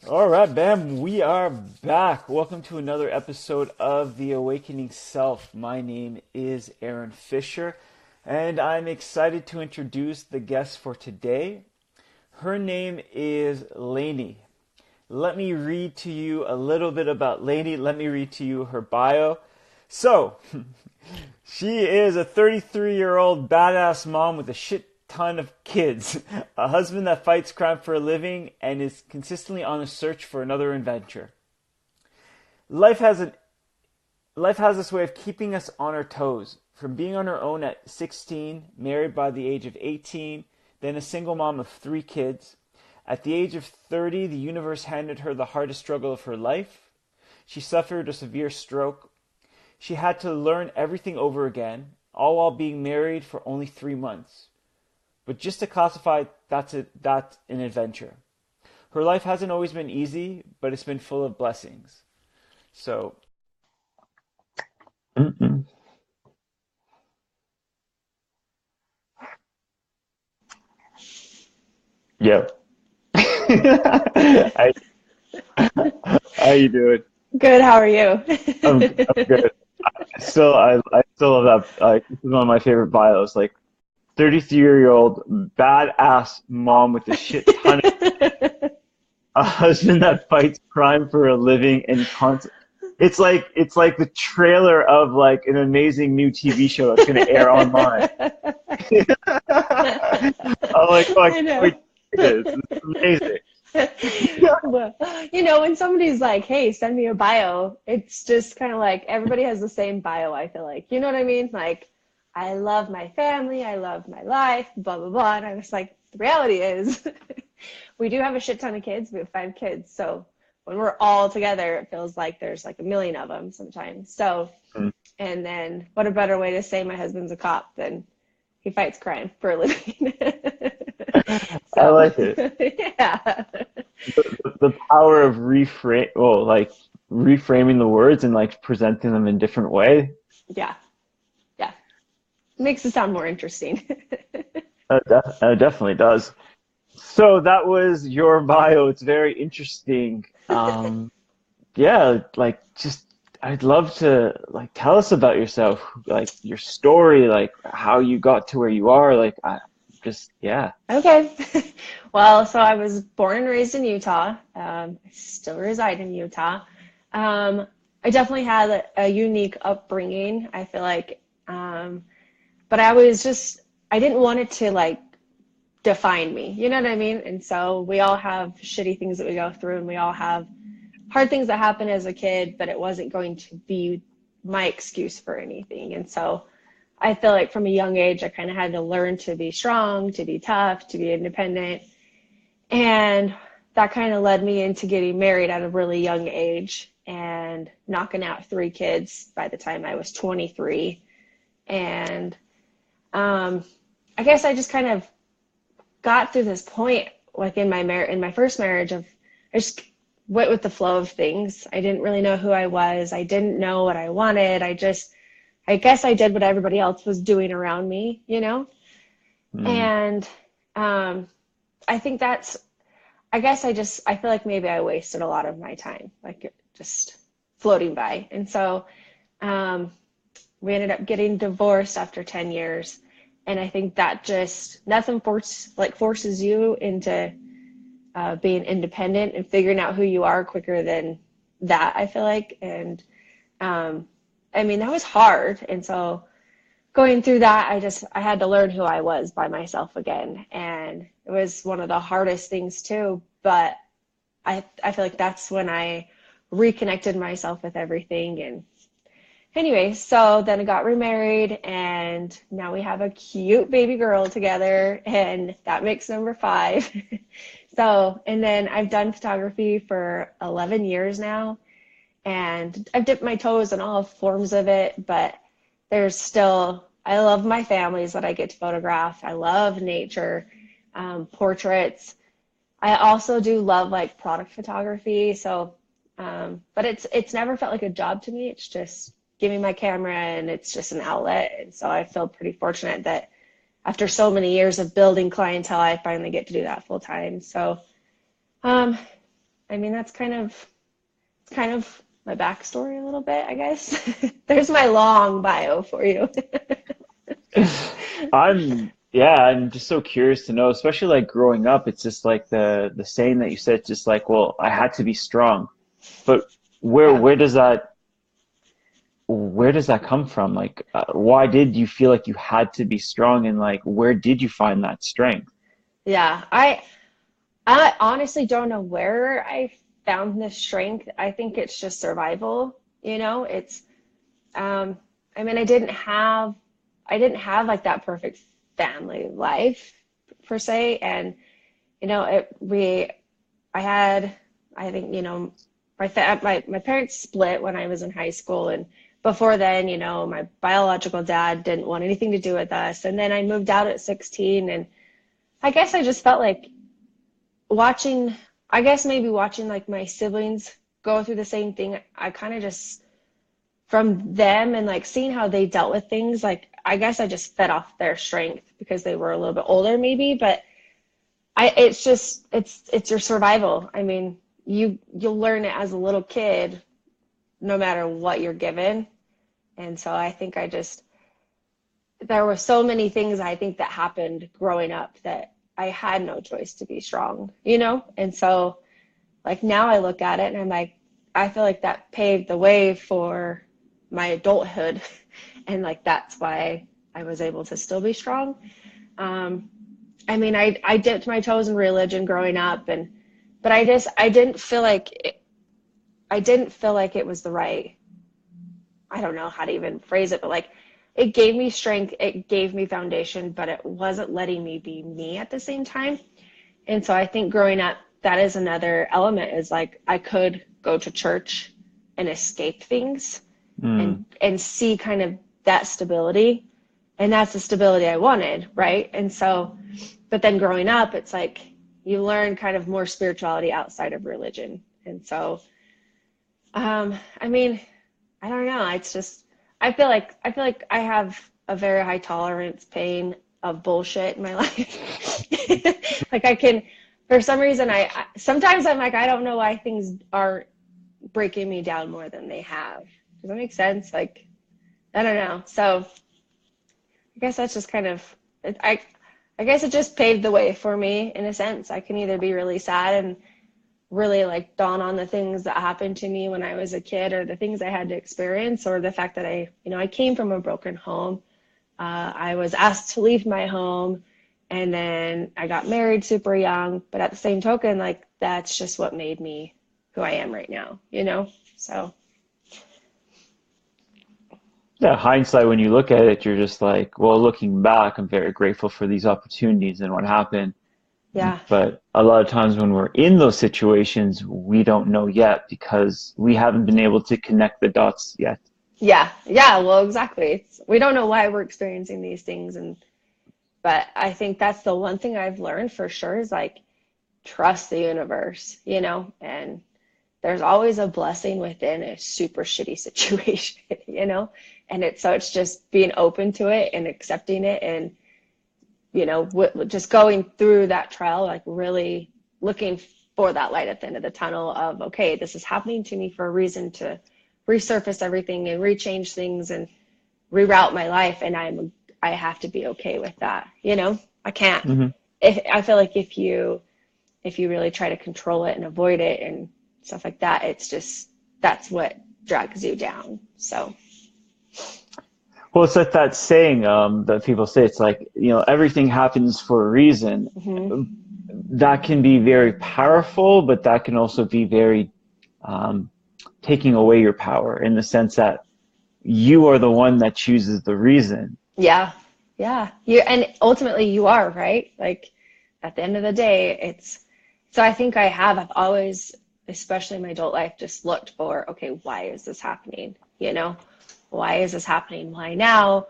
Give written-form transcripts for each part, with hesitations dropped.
All right, Bam, we are back. Welcome to another episode of The Awakening Self. My name is Aaron Fisher, and I'm excited to introduce the guest for today. Her name is Lainee. Let me read to you a little bit about Lainee. Let me read to you her bio. So, she is a 33-year-old badass mom with a shit ton of kids, a husband that fights crime for a living, and is consistently on a search for another adventure. Life has a Life has this way of keeping us on our toes. From being on her own at 16, married by the age of 18, then a single mom of 3 kids. At the age of 30, the universe handed her the hardest struggle of her life. She suffered a severe stroke. She had to learn everything over again, all while being married for only 3 months. But just to classify, that's an adventure. Her life hasn't always been easy, but it's been full of blessings. So, mm-mm. Yeah. How, how you doing? Good, how are you? I'm good. I still love that. This is one of my favorite bios. Like 33-year-old badass mom with a shit ton of a husband that fights crime for a living and constant. It's like the trailer of like an amazing new TV show that's gonna air online. I'm like, oh, I I can't know. wait to see this. This is amazing. Well, when somebody's like, hey, send me a bio, it's just kind of like everybody has the same bio, I feel like. You know what I mean? Like, I love my family, I love my life, blah, blah, blah. And I was like, the reality is, we do have a shit ton of kids. We have 5 kids. So when we're all together, it feels like there's like a million of them sometimes. So, and then what a better way to say my husband's a cop than he fights crime for a living. I So, like it. yeah. The power of reframing the words and like presenting them in different way. Yeah. Yeah. Makes it sound more interesting. Definitely does. So that was your bio. It's very interesting. Yeah, like just I'd love to like tell us about yourself, like your story, like how you got to where you are. Yeah. Okay. Well, so I was born and raised in Utah. I still reside in Utah. I definitely had a unique upbringing, I feel like. But I didn't want it to like define me. You know what I mean? And so we all have shitty things that we go through, and we all have hard things that happen as a kid, but it wasn't going to be my excuse for anything. And so I feel like from a young age, I kind of had to learn to be strong, to be tough, to be independent. And that kind of led me into getting married at a really young age and knocking out 3 kids by the time I was 23. And um, I guess I just kind of got through this point, like in my first marriage, of I just went with the flow of things. I didn't really know who I was. I didn't know what I wanted. I guess I did what everybody else was doing around me, you know? Mm, And um, I think I feel like maybe I wasted a lot of my time, like just floating by. And so um, we ended up getting divorced after 10 years. And I think that just forces you into being independent and figuring out who you are quicker than that, I feel like. And um, I mean, that was hard. And so going through that, I had to learn who I was by myself again. And it was one of the hardest things too. But I feel like that's when I reconnected myself with everything. And anyway, so then I got remarried, and now we have a cute baby girl together, and that makes number 5. So, and then I've done photography for 11 years now, and I've dipped my toes in all forms of it, but I love my families that I get to photograph. I love nature, portraits. I also do love like product photography. So, but it's never felt like a job to me. It's just give me my camera and it's just an outlet. And so I feel pretty fortunate that after so many years of building clientele, I finally get to do that full time. So, um, I mean, it's kind of my backstory a little bit, I guess. There's my long bio for you. I'm just so curious to know, especially like growing up, it's just like the saying that you said, just like, well, I had to be strong. But where Yeah. where does that come from? Like, why did you feel like you had to be strong, and like, where did you find that strength? Yeah. I honestly don't know where I found this strength. I think it's just survival, you know? It's um I mean, I didn't have like that perfect family life per se, and you know, I had, I think, you know, my parents split when I was in high school, and before then, you know, my biological dad didn't want anything to do with us, and then I moved out at 16, and I guess I just felt like watching, I guess maybe watching like my siblings go through the same thing, I kind of just from them and like seeing how they dealt with things, like I guess I just fed off their strength because they were a little bit older maybe, but it's just it's your survival. I mean, you'll learn it as a little kid no matter what you're given. And so I think I just there were so many things I think that happened growing up that I had no choice to be strong, you know? And so like now I look at it and I'm like, I feel like that paved the way for my adulthood. And like that's why I was able to still be strong. Um, I mean, I dipped my toes in religion growing up, and but I didn't feel like I didn't feel like it was the right, I don't know how to even phrase it, but like it gave me strength, it gave me foundation, but it wasn't letting me be me at the same time. And so I think growing up, that is another element is like I could go to church and escape things Mm, and see kind of that stability. And that's the stability I wanted, right? And so, but then growing up, it's like you learn kind of more spirituality outside of religion. And so, I mean, I don't know. It's just I feel like I have a very high tolerance pain of bullshit in my life. Like I can, for some reason, sometimes I'm like I don't know why things aren't breaking me down more than they have. Does that make sense? Like I don't know. So I guess that's just kind of I guess it just paved the way for me in a sense. I can either be really sad and really like dawn on the things that happened to me when I was a kid or the things I had to experience or the fact that you know, I came from a broken home. I was asked to leave my home and then I got married super young, but at the same token, like that's just what made me who I am right now, you know? So, yeah, hindsight, when you look at it, you're just like, well, looking back, I'm very grateful for these opportunities and what happened. yeah. But a lot of times when we're in those situations, we don't know yet because we haven't been able to connect the dots yet. Yeah. Yeah, well, exactly. We don't know why we're experiencing these things and but I think that's the one thing I've learned for sure is like trust the universe, you know, and there's always a blessing within a super shitty situation, you know? And it's just being open to it and accepting it and, you know, just going through that trial, like really looking for that light at the end of the tunnel of, okay, this is happening to me for a reason to resurface everything and rechange things and reroute my life. And I have to be okay with that. You know, I can't, Hmm. I feel like if you really try to control it and avoid it and stuff like that, it's just that's what drags you down. So Well, it's like that saying that people say, it's like, everything happens for a reason. mhm. That can be very powerful, but that can also be very um, taking away your power in the sense that you are the one that chooses the reason. Yeah, yeah, you and ultimately you are right, like at the end of the day it's so I think I've always, especially in my adult life, just looked for, okay, why is this happening, you know, why is this happening, why now,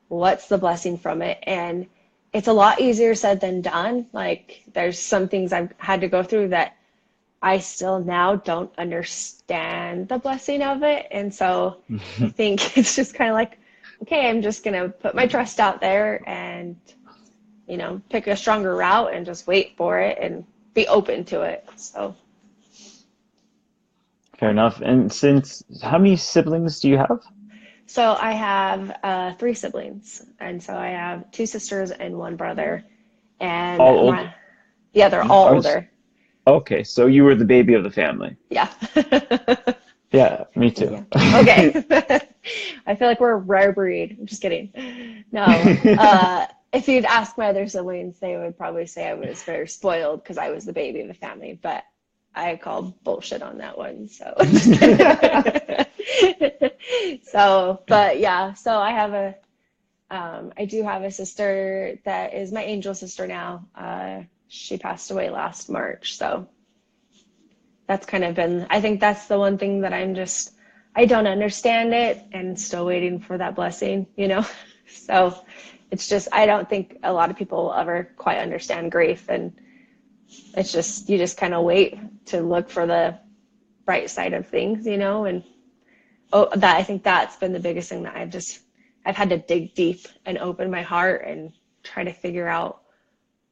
what's the blessing from it? And it's a lot easier said than done. Like there's some things I've had to go through that I still now don't understand the blessing of it. And so I think it's just kind of like, okay, I'm just going to put my trust out there and, you know, pick a stronger route and just wait for it and be open to it. So, Fair enough. And since how many siblings do you have? So I have three siblings, and so I have two sisters and one brother, and All old? yeah, they're all I was older. okay. So you were the baby of the family. Yeah. Yeah, me too. Yeah. Okay. I feel like we're a rare breed. I'm just kidding. No. If you'd ask my other siblings, they would probably say I was very spoiled because I was the baby of the family, but I call bullshit on that one. So just kidding. So, but yeah, so I do have a sister that is my angel sister now. She passed away last March, so that's kind of been, I think that's the one thing that I don't understand it and still waiting for that blessing, you know? So it's just, I don't think a lot of people will ever quite understand grief. And it's just, you just kind of wait to look for the bright side of things, you know? And I think that's been the biggest thing that I've had to dig deep and open my heart and try to figure out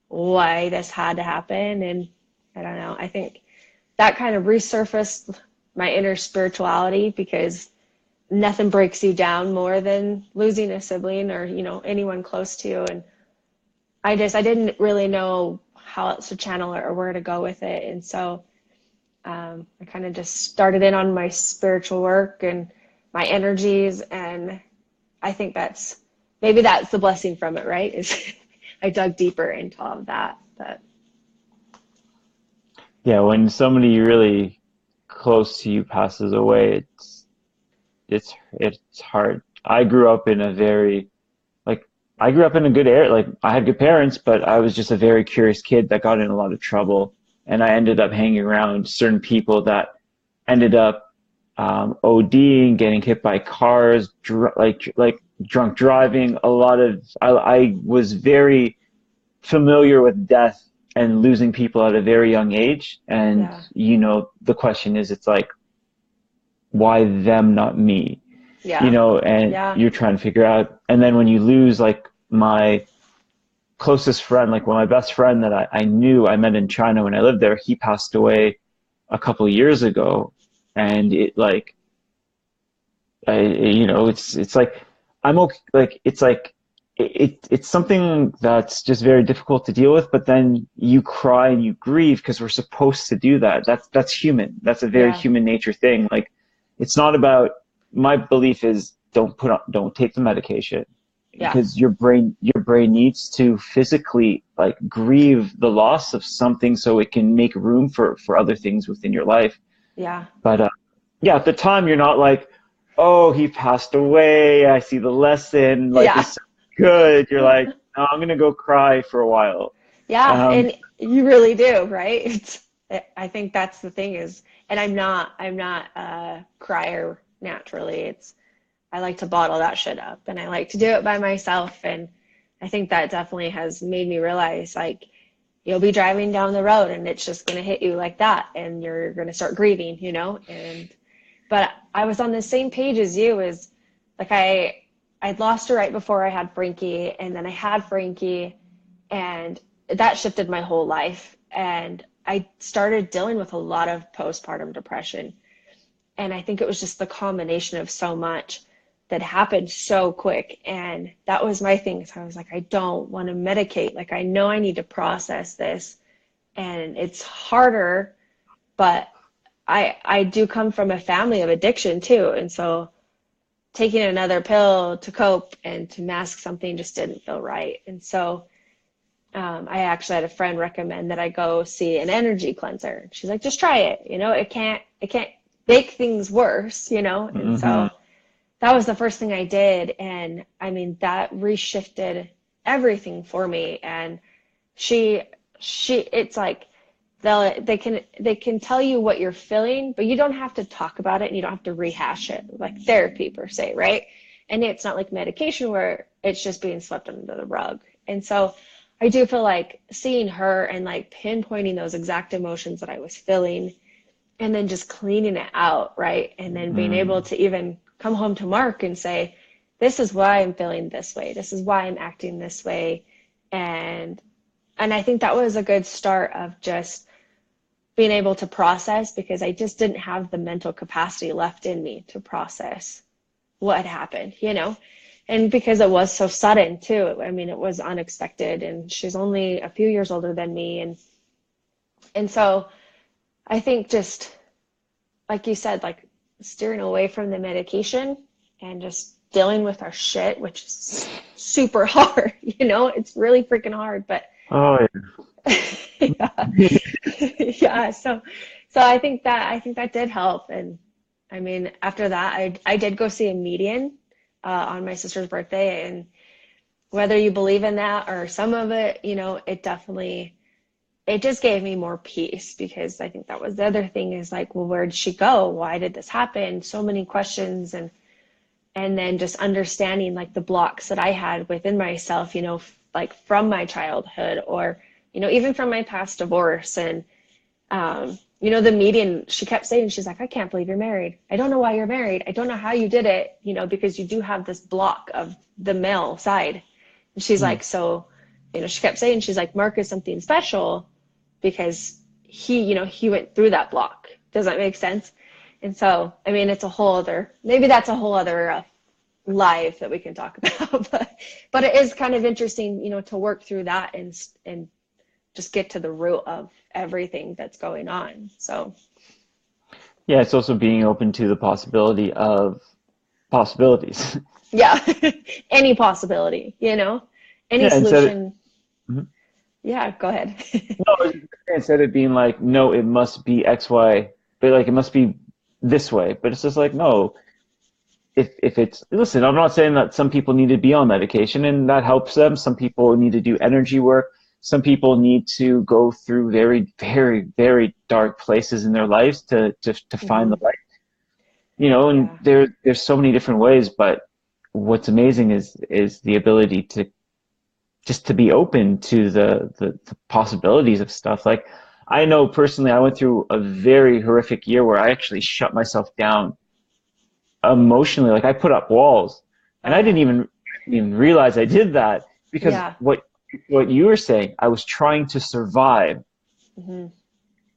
why this had to happen. And I don't know, I think that kind of resurfaced my inner spirituality because nothing breaks you down more than losing a sibling or, you know, anyone close to you. And I didn't really know how else to channel it or where to go with it. And so I kind of just started in on my spiritual work and my energies. And I think maybe that's the blessing from it, right? Is I dug deeper into all of that. But Yeah, when somebody really close to you passes away, it's hard. I grew up in a very like I grew up in a good area. Like I had good parents, but I was just a very curious kid that got in a lot of trouble, and I ended up hanging around certain people that ended up ODing, getting hit by cars, like drunk driving. I was very familiar with death and losing people at a very young age. And yeah, the question is, it's like, why them, not me? yeah, And yeah, you're trying to figure out. And then when you lose like my closest friend, like my best friend that I knew, I met in China when I lived there, he passed away a couple of years ago. And it like, it's like, I'm okay. Like, it's like, it's something that's just very difficult to deal with, but then you cry and you grieve because we're supposed to do that. That's human. That's a very yeah, human nature thing. Like, it's not about, my belief is don't take the medication yeah, because your brain needs to physically like grieve the loss of something so it can make room for other things within your life. yeah, But yeah, at the time you're not like, oh, he passed away. I see the lesson. Life is yeah. so good. You're like, no, I'm gonna go cry for a while. Yeah, Um, and you really do, right? I think that's the thing is, and I'm not a crier naturally. I like to bottle that shit up and I like to do it by myself. And I think that definitely has made me realize like you'll be driving down the road and it's just going to hit you like that and you're going to start grieving, you know? But I was on the same page as you as like I'd lost her right before I had Frankie and then I had Frankie and that shifted my whole life. And I started dealing with a lot of postpartum depression. And I think it was just the combination of so much that happened so quick. And that was my thing. So I was like, I don't want to medicate. Like, I know I need to process this. And it's harder, but I do come from a family of addiction too. And so taking another pill to cope and to mask something just didn't feel right. And so I actually had a friend recommend that I go see an energy cleanser. She's like, just try it. You know, it can't make things worse, you know? And mhm. so that was the first thing I did. And I mean, that reshifted everything for me. And she, it's like, they can tell you what you're feeling, but you don't have to talk about it and you don't have to rehash it like therapy per se, right? And it's not like medication where it's just being swept under the rug. And so I do feel like seeing her and like pinpointing those exact emotions that I was feeling and then just cleaning it out, right? And then being able Mm. to even come home to Mark and say, this is why I'm feeling this way. This is why I'm acting this way. And I think that was a good start of just being able to process, because I just didn't have the mental capacity left in me to process what had happened, you know? And because it was so sudden too. I mean, it was unexpected, and she's only a few years older than me. And so I think just like you said, like steering away from the medication and just dealing with our shit, which is super hard, you know, it's really freaking hard, but Oh, yeah. yeah. Yeah. So I think that did help. And I mean, after that, I did go see a median on my sister's birthday, and whether you believe in that or some of it, you know, it just gave me more peace, because I think that was the other thing, is like, well, where did she go? Why did this happen? So many questions. And then just understanding like the blocks that I had within myself, you know, like from my childhood, or, you know, even from my past divorce. And, you know, the median, she kept saying, she's like, I can't believe you're married. I don't know why you're married. I don't know how you did it, you know, because you do have this block of the male side. And she's Mm. like, so, you know, she kept saying, she's like, Mark is something special because he, you know, he went through that block. Does that make sense? And so, I mean, it's a whole other, maybe that's a whole other live that we can talk about, but it is kind of interesting, you know, to work through that and just get to the root of everything that's going on. So, Yeah, it's also being open to the possibility of possibilities. yeah, any possibility, you know, any Yeah, solution. Mhm. Yeah, go ahead. No, instead of being like, no, it must be X, Y, but like it must be this way. But it's just like, no, if it's, listen, I'm not saying that some people need to be on medication and that helps them. Some people need to do energy work. Some people need to go through very, very, very dark places in their lives to find the Hmm. light. You know, and Yeah. there's so many different ways, but what's amazing is the ability to just to be open to the possibilities of stuff. Like I know personally, I went through a very horrific year where I actually shut myself down emotionally. Like I put up walls, and Oh I yeah. didn't even realize I did that because Yeah. what you were saying, I was trying to survive. Hmm.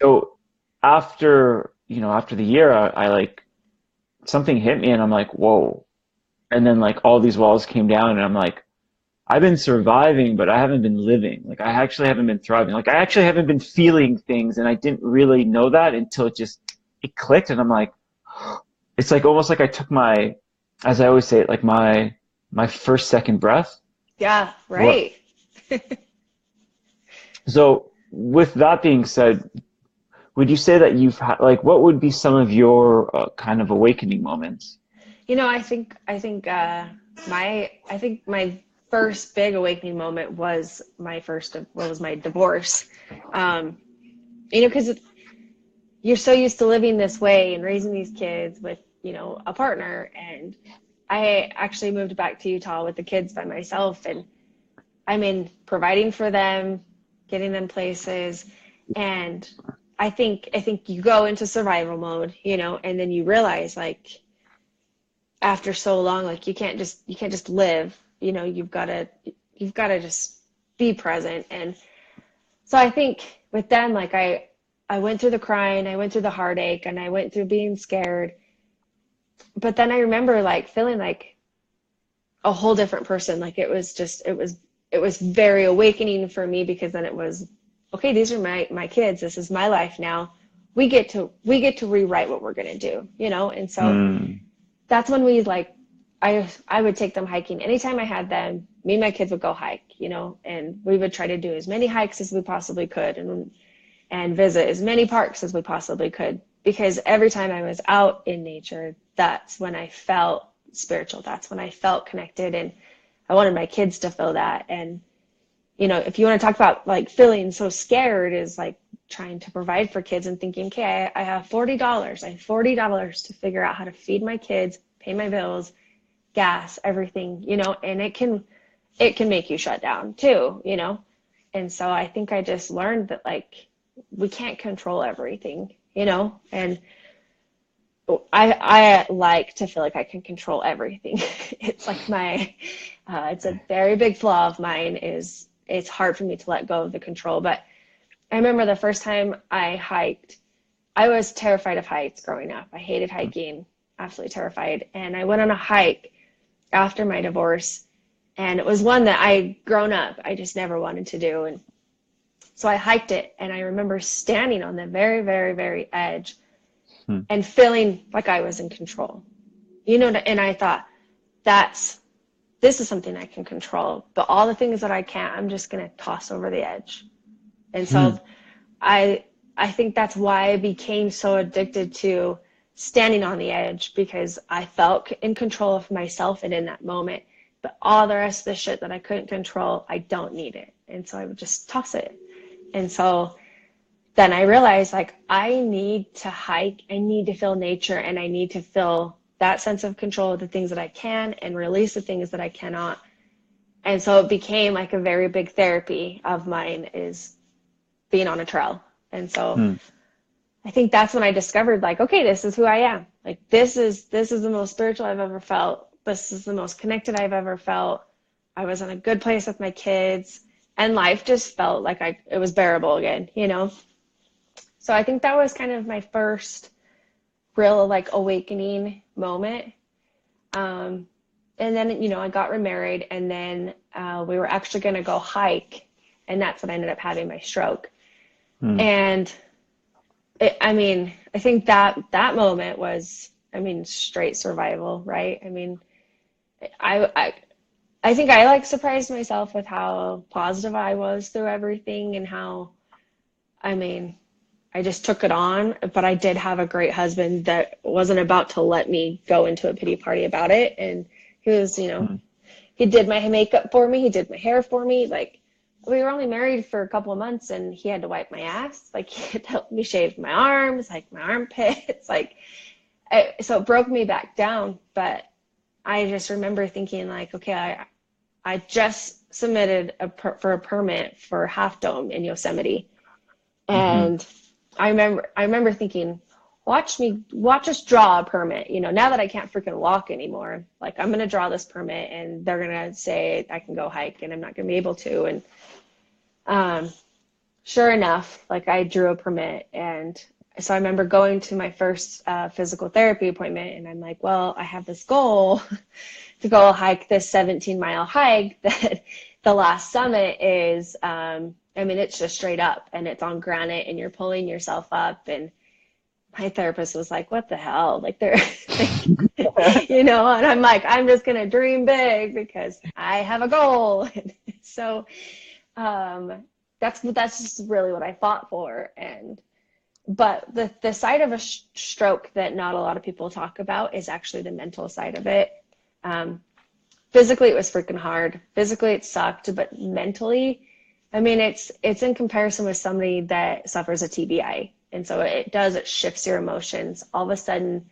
So after after the year, I like something hit me, and I'm like, whoa. And then like all these walls came down, and I'm like, I've been surviving, but I haven't been living. Like I actually haven't been thriving. Like I actually haven't been feeling things, and I didn't really know that until it clicked, and I'm like, it's like almost like I took my, as I always say it, like my first second breath. Yeah. What? Right. So with that being said, would you say that you've had like what would be some of your kind of awakening moments? You know, I think my first big awakening moment was my divorce. Um, you know, because you're so used to living this way and raising these kids with, you know, a partner. And I actually moved back to Utah with the kids by myself, and I mean, providing for them, getting them places, and I think you go into survival mode, you know, and then you realize like after so long, like you can't just live, you know, you've got to just be present. And so I think with them, like I went through the crying, I went through the heartache, and I went through being scared. But then I remember like feeling like a whole different person. Like it was very awakening for me, because then it was, okay, these are my kids. This is my life now. We get to rewrite what we're gonna do, you know? And so Mm, that's when we like I would take them hiking. Anytime I had them, me and my kids would go hike, you know, and we would try to do as many hikes as we possibly could, and visit as many parks as we possibly could, because every time I was out in nature, that's when I felt spiritual. That's when I felt connected, and I wanted my kids to feel that. And you know, if you want to talk about like feeling so scared, is like trying to provide for kids and thinking, okay, I have $40. I have $40 to figure out how to feed my kids, pay my bills, gas, everything, you know, and it can make you shut down too, you know. And so I think I just learned that like we can't control everything, you know, and I like to feel like I can control everything. It's like it's a very big flaw of mine, is it's hard for me to let go of the control. But I remember the first time I hiked, I was terrified of heights growing up. I hated hiking, absolutely terrified. And I went on a hike after my divorce, and it was one that I'd grown up, I just never wanted to do. And so I hiked it, and I remember standing on the very, very, very edge Hmm. and feeling like I was in control. And I thought, this is something I can control, but all the things that I can't, I'm just going to toss over the edge. And Hmm. so I I think that's why I became so addicted to standing on the edge, because I felt in control of myself and in that moment. But all the rest of the shit that I couldn't control, I don't need it. And so I would just toss it. And so then I realized, like, I need to hike, I need to feel nature, and I need to feel that sense of control of the things that I can and release the things that I cannot. And so it became like a very big therapy of mine, is being on a trail. And so Hmm. I think that's when I discovered, like, okay, this is who I am. Like, this is the most spiritual I've ever felt. This is the most connected I've ever felt. I was in a good place with my kids, and life just felt like it was bearable again, you know? So I think that was kind of my first real, like, awakening moment. And then, I got remarried, and then we were actually going to go hike, and that's when I ended up having my stroke. Hmm. And I think that moment was, straight survival, right? I, I, I think I, like, surprised myself with how positive I was through everything, and how, I mean, I just took it on. But I did have a great husband that wasn't about to let me go into a pity party about it. And he was, Hmm. he did my makeup for me. He did my hair for me. Like, we were only married for a couple of months, and he had to wipe my ass. Like, he had to help me shave my arms, like my armpits. Like, so it broke me back down. But I just remember thinking, like, okay, I just submitted for a permit for Half Dome in Yosemite. Hmm. And I remember thinking, watch us draw a permit. Now that I can't freaking walk anymore, like, I'm gonna draw this permit, and they're gonna say I can go hike, and I'm not gonna be able to. And um, sure enough, like, I drew a permit. And so I remember going to my first physical therapy appointment, and I'm like, well, I have this goal to go hike this 17-mile hike that the last summit is, it's just straight up, and it's on granite, and you're pulling yourself up. And my therapist was like, what the hell? Like, they're, and I'm like, I'm just going to dream big because I have a goal. And so um, that's just really what I fought for. But the side of a stroke that not a lot of people talk about is actually the mental side of it. Um, Physically, it was freaking hard. Physically, it sucked, but mentally, it's in comparison with somebody that suffers a TBI. And so it shifts your emotions. All of a sudden,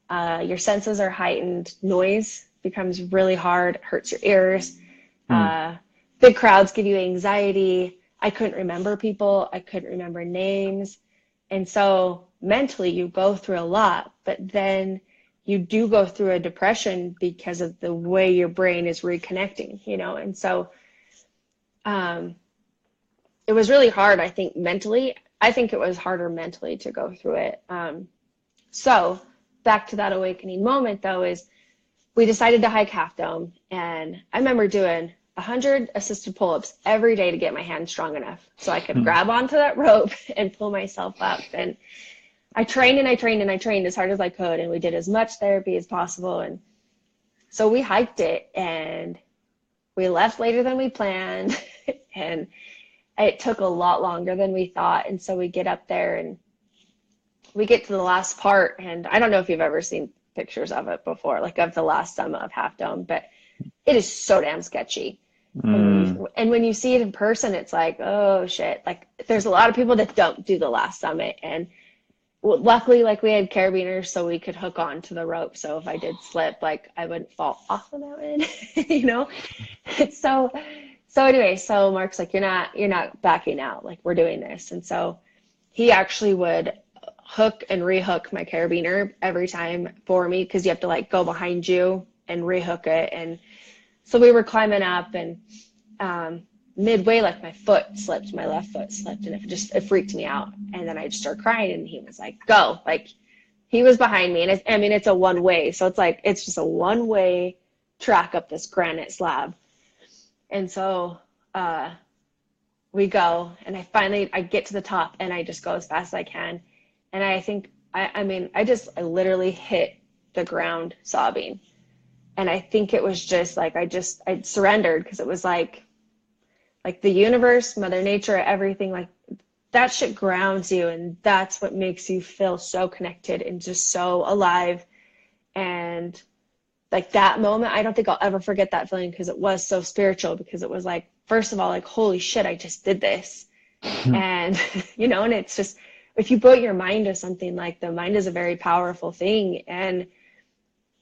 your senses are heightened. Noise becomes really hard, hurts your ears. Hmm. Uh, Big crowds give you anxiety. I couldn't remember people. I couldn't remember names. And so mentally, you go through a lot, but then you do go through a depression because of the way your brain is reconnecting, And so um, it was really hard, I think, mentally. I think it was harder mentally to go through it. So back to that awakening moment, though, is we decided to hike Half Dome. And I remember doing 100 assisted pull-ups every day to get my hands strong enough so I could Hmm. grab onto that rope and pull myself up. And I trained and I trained and I trained as hard as I could, and we did as much therapy as possible. And so we hiked it, and we left later than we planned, and it took a lot longer than we thought. And so we get up there, and we get to the last part, and I don't know if you've ever seen pictures of it before, like, of the last summit of Half Dome, but it is so damn sketchy. And Hmm. when you see it in person, it's like, oh shit. Like, there's a lot of people that don't do the last summit. And luckily, like, we had carabiners so we could hook on to the rope. So if I did slip, like, I wouldn't fall off the mountain, you know? So, so anyway, so Mark's like, you're not backing out. Like, we're doing this. And so he actually would hook and rehook my carabiner every time for me, because you have to, like, go behind you and rehook it. And so we were climbing up, and midway, like my foot slipped, my left foot slipped, and it freaked me out. And then I just started crying, and he was like, go. Like, he was behind me. And it's a one way. So it's just a one way track up this granite slab. And so we go, and I get to the top, and I just go as fast as I can. And I think, I literally hit the ground sobbing. And I think it was just like, I surrendered, because it was like the universe, Mother Nature, everything, like that shit grounds you. And that's what makes you feel so connected and just so alive. And like that moment, I don't think I'll ever forget that feeling, because it was so spiritual, because it was like, first of all, like, holy shit, I just did this. And, and it's just, if you put your mind to something, like, the mind is a very powerful thing. And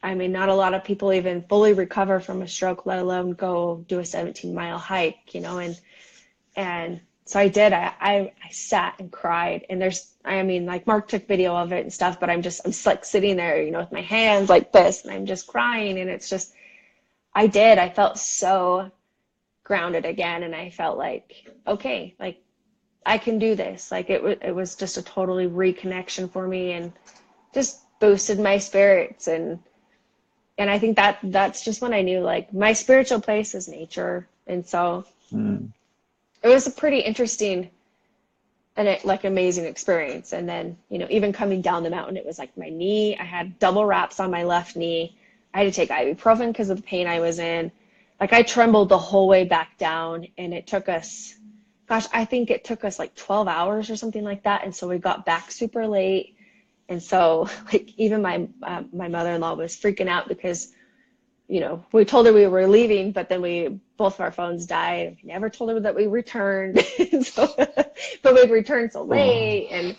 I mean, not a lot of people even fully recover from a stroke, let alone go do a 17-mile hike, and so I did. I sat and cried, and like, Mark took video of it and stuff, but I'm just like sitting there, with my hands like this, and I'm just crying. And it's just, I felt so grounded again. And I felt like, okay, like, I can do this. Like, it was just a totally reconnection for me, and just boosted my spirits. And I think that's just when I knew, like, my spiritual place is nature. And so it was a pretty interesting and like amazing experience. And then, even coming down the mountain, it was like my knee, I had double wraps on my left knee. I had to take ibuprofen because of the pain I was in. Like, I trembled the whole way back down, and it took us, I think it took us like 12 hours or something like that. And so we got back super late. And so, like, even my mother-in-law was freaking out, because, we told her we were leaving, but then both of our phones died. We never told her that we returned. But we'd returned so late, and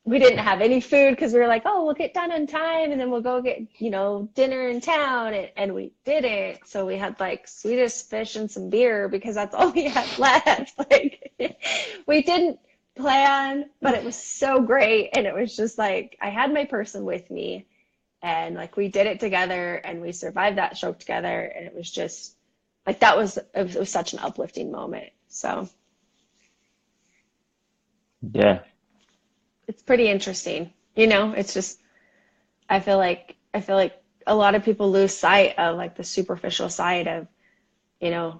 we didn't have any food, because we were like, oh, we'll get done on time, and then we'll go get, dinner in town. And we didn't. So we had like Swedish fish and some beer, because that's all we had left. Like, we didn't plan, but it was so great. And it was just like, I had my person with me, and like, we did it together, and we survived that stroke together. And it was just like, it was such an uplifting moment. So Yeah. it's pretty interesting. It's just, I feel like a lot of people lose sight of, like, the superficial side of,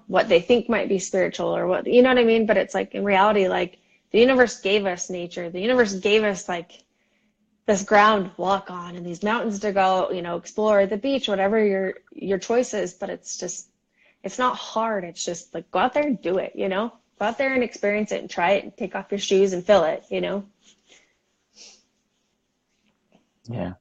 what they think might be spiritual, or what, you know what I mean? But it's like, in reality, like, the universe gave us nature. The universe gave us, like, this ground to walk on, and these mountains to go, explore, the beach, whatever your choice is. But it's just, it's not hard. It's just like, go out there and do it, Go out there and experience it, and try it, and take off your shoes and feel it, Yeah.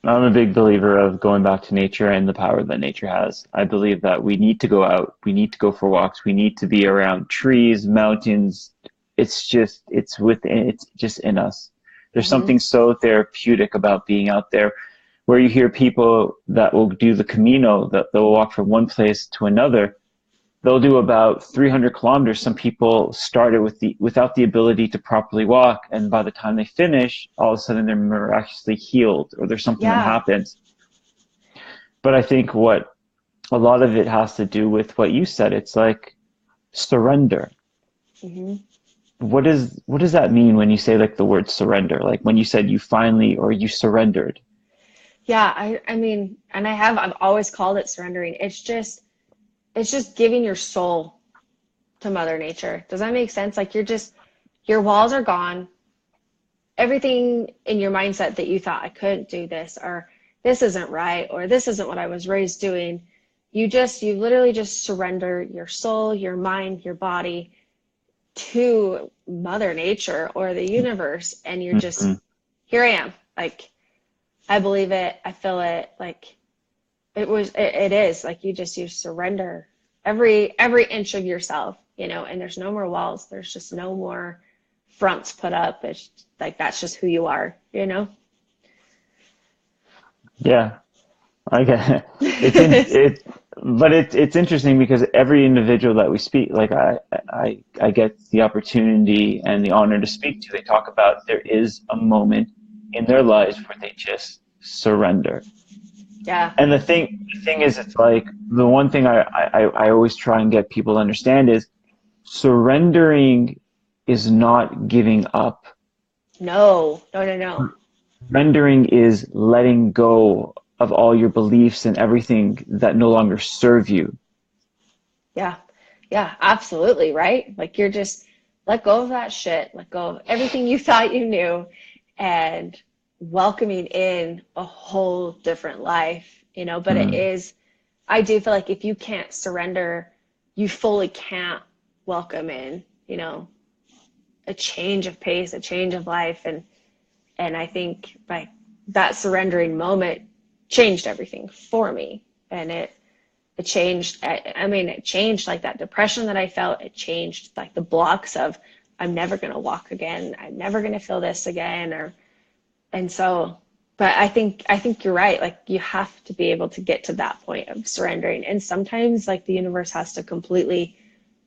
I'm a big believer of going back to nature and the power that nature has. I believe that we need to go out. We need to go for walks. We need to be around trees, mountains. It's just in us. There's something so therapeutic about being out there, where you hear people that will do the Camino, that they'll walk from one place to another. They'll do about 300 kilometers. Some people started without the ability to properly walk, and by the time they finish, all of a sudden they're miraculously healed, or there's something that happens. But I think what a lot of it has to do with what you said. It's like surrender. What does that mean when you say, like, the word surrender? Like, when you said you finally, or you surrendered? Yeah, I mean, and I've always called it surrendering. It's just giving your soul to Mother Nature. Does that make sense? Like, your walls are gone. Everything in your mindset that you thought, I couldn't do this, or this isn't right, or this isn't what I was raised doing. You literally just surrender your soul, your mind, your body to Mother Nature or the universe. And you're just, here I am. Like, I believe it. I feel it. Like, it is like, you surrender every inch of yourself, and there's no more walls. There's just no more fronts put up. It's like, that's just who you are, Yeah, I get it. But it's interesting, because every individual that we speak, like, I get the opportunity and the honor to speak to, they talk about there is a moment in their lives where they just surrender. Yeah. And the thing is, it's like, the one thing I always try and get people to understand is, surrendering is not giving up. No, no, no, no. Surrendering is letting go of all your beliefs and everything that no longer serve you. Yeah. Yeah, absolutely, right? Like you're just let go of that shit, let go of everything you thought you knew and welcoming in a whole different life, but it Mm, is, I do feel like if you can't surrender, you fully can't welcome in, a change of pace, a change of life. And I think like that surrendering moment changed everything for me. And it changed. I mean, it changed like that depression that I felt. It changed like the blocks of I'm never going to walk again. I'm never going to feel this again. And so, but I think you're right. Like you have to be able to get to that point of surrendering. And sometimes like the universe has to completely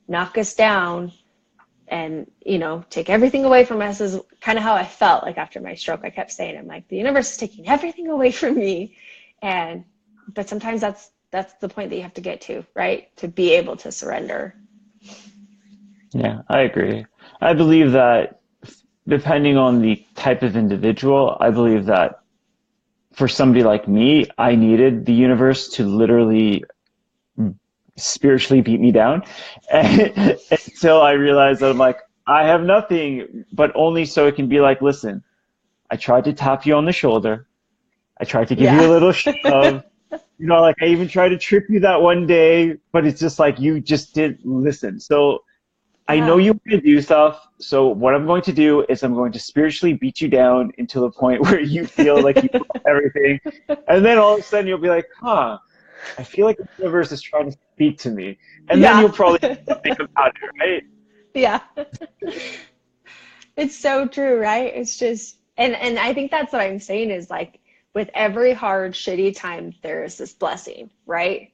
knock us down and, take everything away from us is kind of how I felt like after my stroke. I kept saying, I'm like, the universe is taking everything away from me. And, but sometimes that's the point that you have to get to, right? To be able to surrender. yeah, I agree. I believe that depending on the type of individual, I believe that for somebody like me, I needed the universe to literally spiritually beat me down until I realized that I'm like, I have nothing, but only so it can be like, listen, I tried to tap you on the shoulder. I tried to give you a Yeah. little shove. Like I even tried to trip you that one day, but it's just like you just didn't listen. So I know Yeah. you want to do stuff. So what I'm going to do is I'm going to spiritually beat you down until the point where you feel like you lost everything. And then all of a sudden you'll be like, huh, I feel like the universe is trying to speak to me. And then you'll Yeah. probably do something about it, right? Yeah. It's so true, right? It's just, and I think that's what I'm saying is like with every hard, shitty time, there is this blessing, right?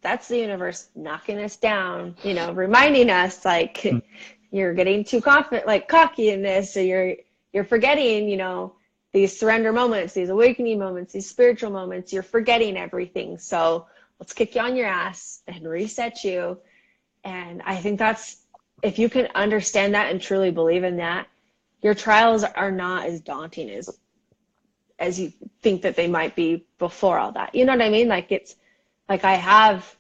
That's the universe knocking us down, reminding us like you're getting too confident, like cocky in this, or you're forgetting, these surrender moments, these awakening moments, these spiritual moments. You're forgetting everything. So let's kick you on your ass and reset you. And I think that's, if you can understand that and truly believe in that, your trials are not as daunting as you think that they might be before all that. You know what I mean? Like it's like I have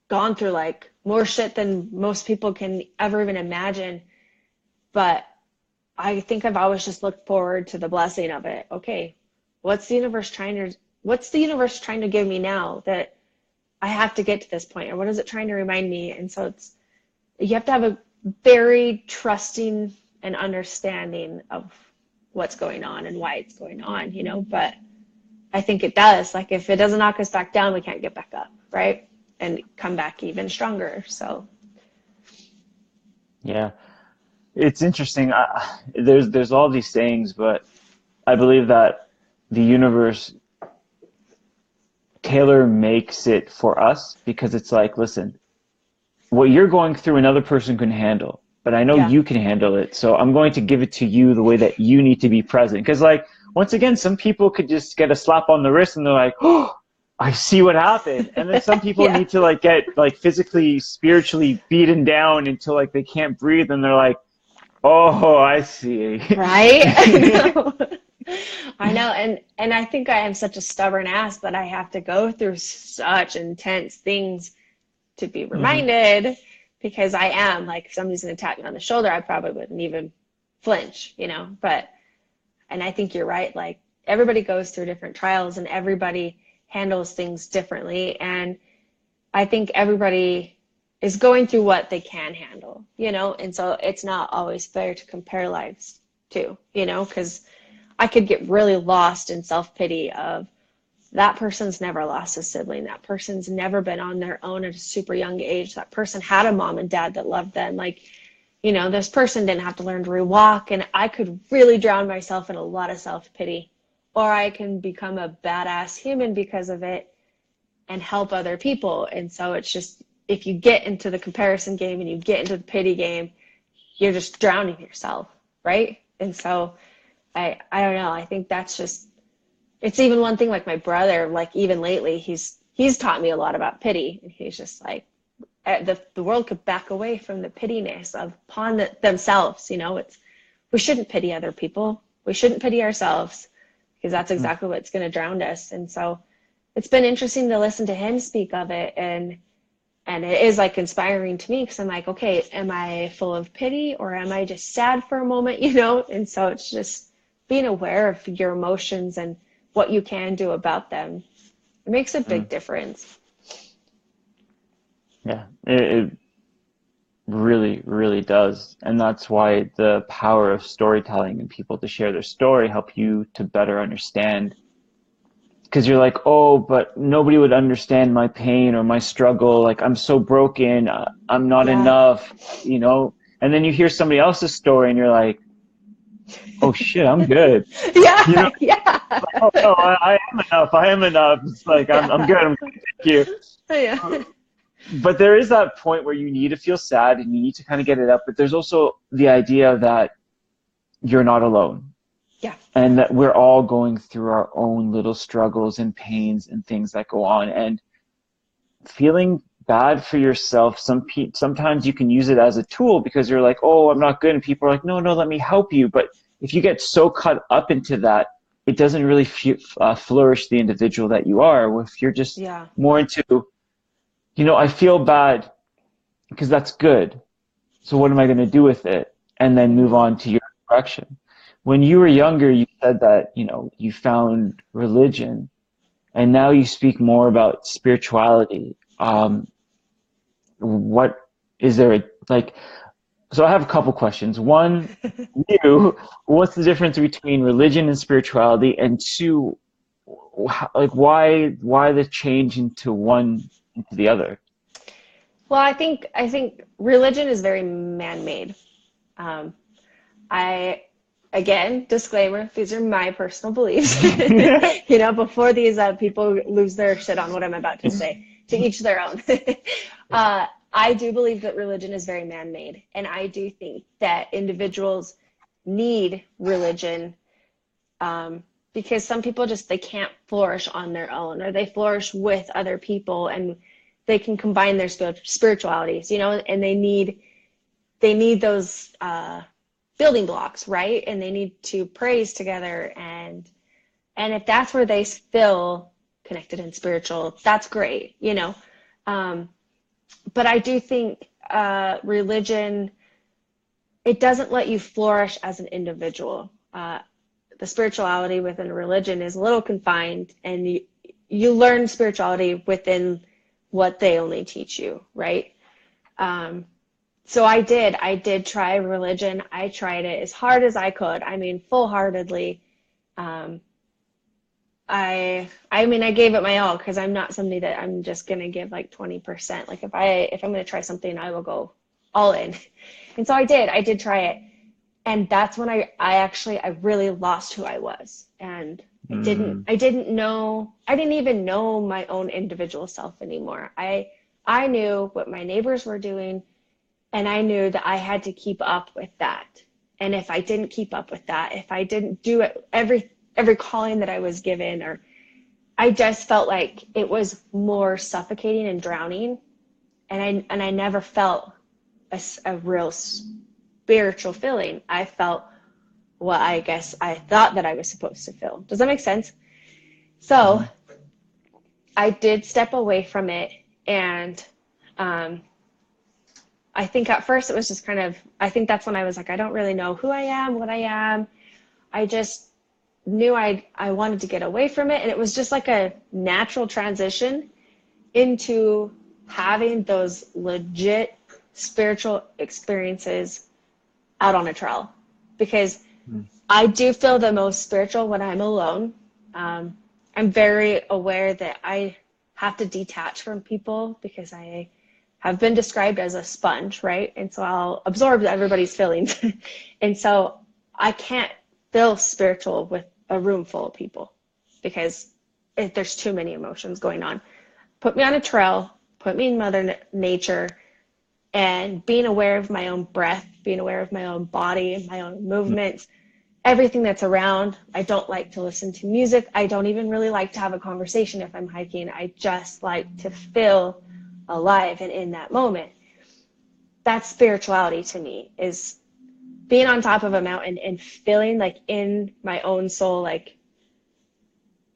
gone through like more shit than most people can ever even imagine, but I think I've always just looked forward to the blessing of it. Okay, what's the universe trying to give me now that I have to get to this point, or what is it trying to remind me? And so you have to have a very trusting and understanding of what's going on and why it's going on, but I think it does. Like if it doesn't knock us back down, we can't get back up, right? And come back even stronger. So Yeah. It's interesting. There's all these sayings, but I believe that the universe tailor makes it for us because it's like, listen, what you're going through, another person can handle, but I know yeah, you can handle it. So I'm going to give it to you the way that you need to be present. Because, like, once again, some people could just get a slap on the wrist and they're like, oh, I see what happened. And then some people yeah, need to, like, get, like, physically, spiritually beaten down until, like, they can't breathe. And they're like, oh, I see. right. I know. I know. And I think I am such a stubborn ass that I have to go through such intense things to be Hmm. reminded because I am like, if somebody's going to tap me on the shoulder, I probably wouldn't even flinch, but, and I think you're right. Like everybody goes through different trials and everybody handles things differently. And I think everybody is going through what they can handle, and so it's not always fair to compare lives too, because I could get really lost in self-pity of that person's never lost a sibling. That person's never been on their own at a super young age. That person had a mom and dad that loved them. Like, this person didn't have to learn to walk. And I could really drown myself in a lot of self-pity. Or I can become a badass human because of it and help other people. And so it's just, if you get into the comparison game and you get into the pity game, you're just drowning yourself, right? And so I don't know. I think that's just, it's even one thing like my brother, like even lately, he's taught me a lot about pity. And he's just like, the world could back away from the pittiness upon themselves. We shouldn't pity other people. We shouldn't pity ourselves, because that's exactly what's going to drown us. And so it's been interesting to listen to him speak of it. And it is like inspiring to me, because I'm like, okay, am I full of pity, or am I just sad for a moment, And so it's just being aware of your emotions and what you can do about them. It makes a big difference. Yeah, it really, really does. And that's why the power of storytelling and people to share their story help you to better understand. Because you're like, oh, but nobody would understand my pain or my struggle. Like, I'm so broken. I'm not Yeah. enough, And then you hear somebody else's story and you're like, oh shit, I'm good. Yeah. Yeah. Oh no, I am enough. I am enough. It's like, I'm good. I'm good. Thank you. Yeah. But there is that point where you need to feel sad and you need to kind of get it up. But there's also the idea that you're not alone. Yeah. And that we're all going through our own little struggles and pains and things that go on. And feeling bad for yourself, sometimes you can use it as a tool, because you're like, oh, I'm not good. And people are like, no, let me help you. But if you get so caught up into that, it doesn't really flourish the individual that you are. If you're just more into, I feel bad because that's good. So what am I going to do with it? And then move on to your direction. When you were younger, you said that, you found religion, and now you speak more about spirituality. What is there so I have a couple questions. One, what's the difference between religion and spirituality? And two, why the change into one into the other? Well, I think religion is very man-made. Again, disclaimer, these are my personal beliefs. Before these people lose their shit on what I'm about to say, to each their own. I do believe that religion is very man-made, and I do think that individuals need religion, because some people they can't flourish on their own, or they flourish with other people, and they can combine their spiritualities, and they need those building blocks, right? And they need to praise together, and if that's where they feel connected and spiritual, that's great, but I do think religion, it doesn't let you flourish as an individual. The spirituality within religion is a little confined, and you learn spirituality within what they only teach you, right? So I did try religion. I tried it as hard as I could. I mean, full-heartedly. I gave it my all, because I'm not somebody that I'm just going to give like 20%. Like if I'm going to try something, I will go all in. And so I did try it. And that's when I really lost who I I didn't even know my own individual self anymore. I knew what my neighbors were doing, and I knew that I had to keep up with that. And if I didn't keep up with that, if I didn't do it, every calling that I was given, or I just felt like it was more suffocating and drowning. And I never felt a real spiritual feeling. I felt what I guess I thought that I was supposed to feel. Does that make sense? So I did step away from it. And I think at first it was just I think that's when I was like, I don't really know who I am, what I am. I just knew I wanted to get away from it. And it was just like a natural transition into having those legit spiritual experiences out on a trail, because I do feel the most spiritual when I'm alone. I'm very aware that I have to detach from people, because I have been described as a sponge, right? And so I'll absorb everybody's feelings. And so I can't feel spiritual with a room full of people, because there's too many emotions going on. Put me on a trail, put me in Mother Nature, and being aware of my own breath, being aware of my own body, my own movements, everything that's around. I don't like to listen to music. I don't even really like to have a conversation if I'm hiking. I just like to feel alive and in that moment. That's spirituality to me, is being on top of a mountain and feeling like in my own soul, like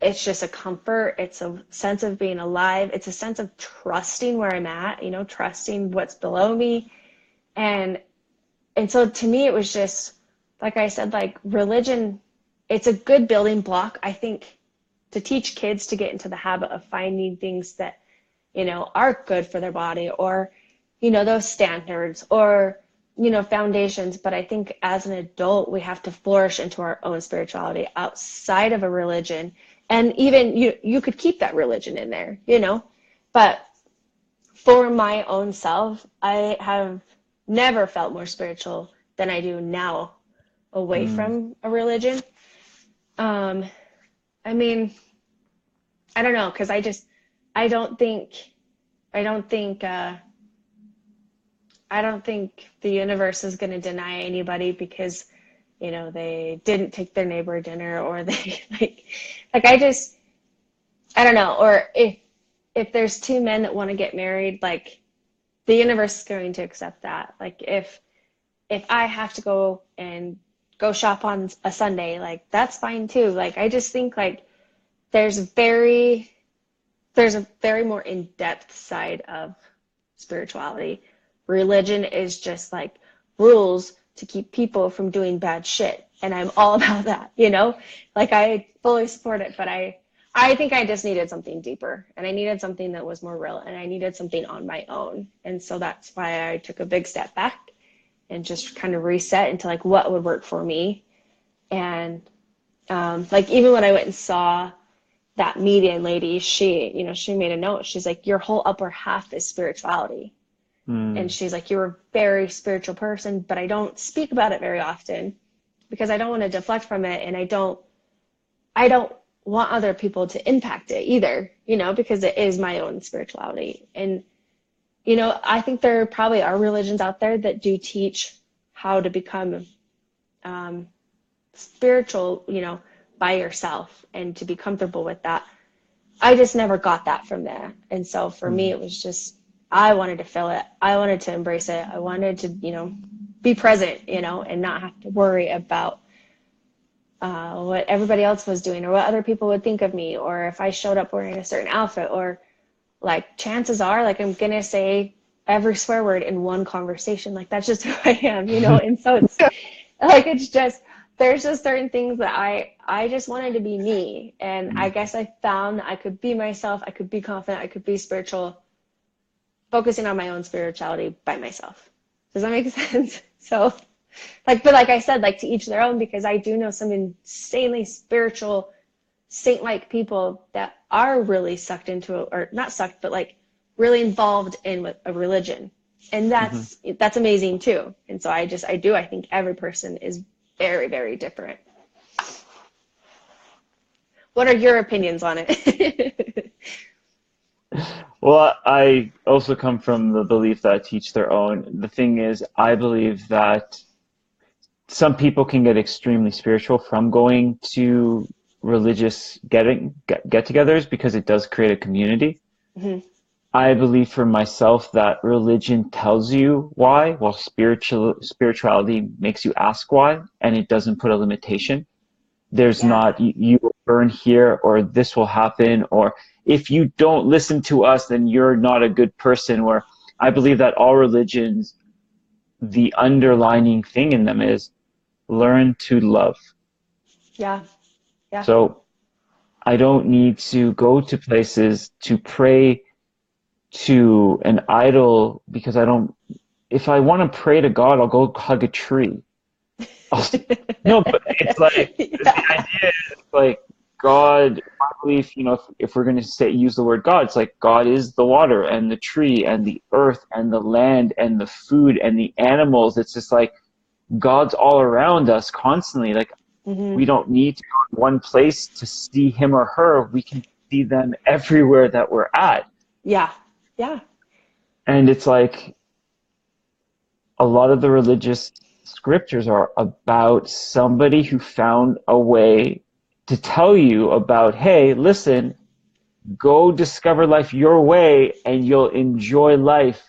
it's just a comfort. It's a sense of being alive. It's a sense of trusting where I'm at, trusting what's below me. And so to me, it was just, like I said, like religion, it's a good building block, I think, to teach kids to get into the habit of finding things that, are good for their body, or, those standards, or, foundations. But I think as an adult, we have to flourish into our own spirituality outside of a religion. And even you could keep that religion in there, but for my own self, I have never felt more spiritual than I do now away from a religion. I mean, I don't know, because I don't think the universe is going to deny anybody because, they didn't take their neighbor dinner, or they I don't know. Or if there's two men that want to get married, like the universe is going to accept that. Like if I have to go shop on a Sunday, like that's fine too. Like I just think like there's a very more in-depth side of spirituality. Religion is just like rules to keep people from doing bad shit. And I'm all about that, Like I fully support it, but I think I just needed something deeper, and I needed something that was more real, and I needed something on my own. And so that's why I took a big step back and just kind of reset into like what would work for me. And like even when I went and saw that median lady, she made a note. She's like, your whole upper half is spirituality. And she's like, you're a very spiritual person, but I don't speak about it very often because I don't want to deflect from it. And I don't want other people to impact it either, because it is my own spirituality. And, I think there probably are religions out there that do teach how to become spiritual, by yourself, and to be comfortable with that. I just never got that from there. And so for me, it was just, I wanted to feel it. I wanted to embrace it. I wanted to, be present, and not have to worry about what everybody else was doing, or what other people would think of me, or if I showed up wearing a certain outfit, or like chances are like I'm gonna say every swear word in one conversation. Like that's just who I am, And so it's like it's just, there's just certain things that I just wanted to be me. And I guess I found that I could be myself, I could be confident, I could be spiritual, focusing on my own spirituality by myself. Does that make sense? So but like I said, like to each their own, because I do know some insanely spiritual, saint-like people that are really sucked into it, or not sucked, but like really involved in a religion. And that's amazing too. And so I think every person is very, very different. What are your opinions on it? Well, I also come from the belief that teach their own. The thing is, I believe that some people can get extremely spiritual from going to religious get-togethers because it does create a community. I believe for myself that religion tells you why, while spirituality makes you ask why, and it doesn't put a limitation. There's not, you will burn here, or this will happen, or if you don't listen to us, then you're not a good person. Where I believe that all religions, the underlining thing in them is learn to love. Yeah. So I don't need to go to places to pray to an idol, because if I want to pray to God, I'll go hug a tree. No, but it's like, the idea is like God, I believe, if we're going to use the word God, it's like God is the water and the tree and the earth and the land and the food and the animals. It's just like God's all around us constantly. Like we don't need to go to one place to see him or her. We can see them everywhere that we're at. Yeah. And it's like a lot of the religious scriptures are about somebody who found a way to tell you about, hey, listen, go discover life your way and you'll enjoy life.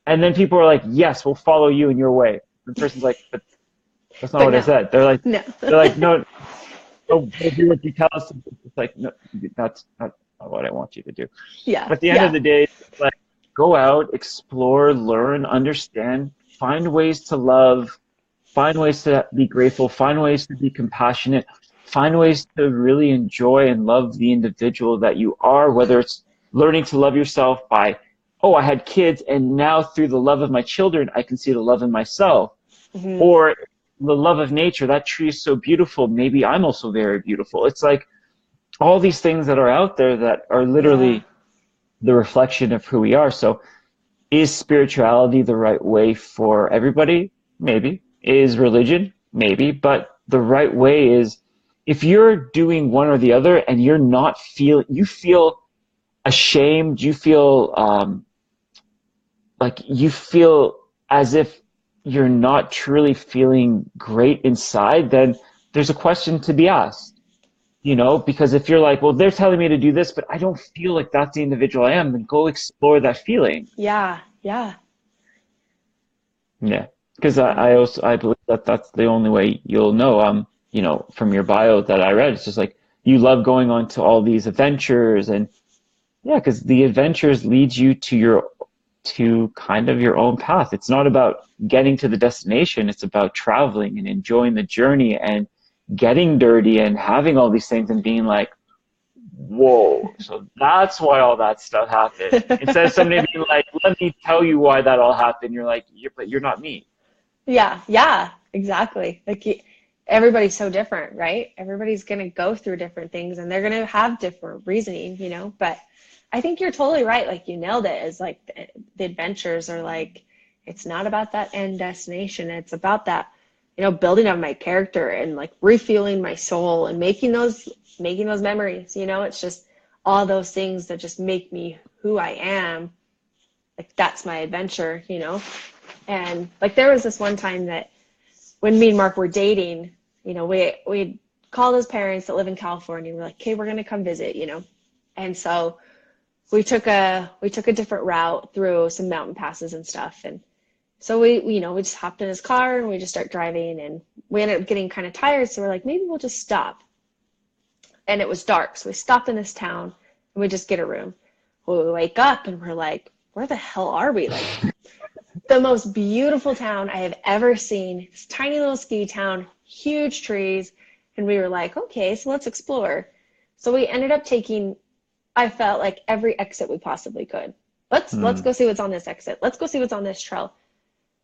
And then people are like, yes, we'll follow you in your way. The person's like, but that's not But what I no, said. no. They're like, no, we'll do what you tell us. It's like, no, that's not what I want you to do. Yeah, But at the end of yeah. the day, it's like, go out, explore, learn, understand, find ways to love, find ways to be grateful, find ways to be compassionate, find ways to really enjoy and love the individual that you are, whether it's learning to love yourself by, oh, I had kids and now through the love of my children, I can see the love in myself. Hmm. Or the love of nature, that tree is so beautiful, maybe I'm also very beautiful. It's like all these things that are out there that are Yeah. literally the reflection of who we are. So is spirituality the right way for everybody? Maybe. Is religion? Maybe. But the right way is if you're doing one or the other and you're not you feel ashamed, you feel like you feel as if you're not truly feeling great inside, then there's a question to be asked. Because if you're like, well, they're telling me to do this, but I don't feel like that's the individual I am, then go explore that feeling. Yeah. Yeah. Yeah, because Yeah. I believe that that's the only way you'll know. From your bio that I read, it's just like you love going on to all these adventures, and yeah, because the adventures lead you to kind of your own path. It's not about getting to the destination; it's about traveling and enjoying the journey and getting dirty and having all these things and being like, whoa, so that's why all that stuff happened. Instead of somebody being like, let me tell you why that all happened, you're like, but you're not me. Yeah. Yeah. Exactly. Like everybody's so different, right? Everybody's going to go through different things and they're going to have different reasoning, but I think you're totally right. Like you nailed it. Is like the adventures are like, it's not about that end destination. It's about that, building up my character and like refueling my soul and making those memories. It's just all those things that just make me who I am. Like that's my adventure. And like there was this one time that when me and Mark were dating, we called his parents that live in California. We're like, okay, we're gonna come visit. And so we took a different route through some mountain passes and stuff. And so we just hopped in his car and we just start driving and we ended up getting kind of tired. So we're like, maybe we'll just stop. And it was dark. So we stopped in this town and we just get a room. Well, we wake up and we're like, where the hell are we? Like the most beautiful town I have ever seen. This tiny little ski town, huge trees. And we were like, okay, so let's explore. So we ended up taking, I felt like every exit we possibly could. Let's Hmm. go see what's on this exit. Let's go see what's on this trail.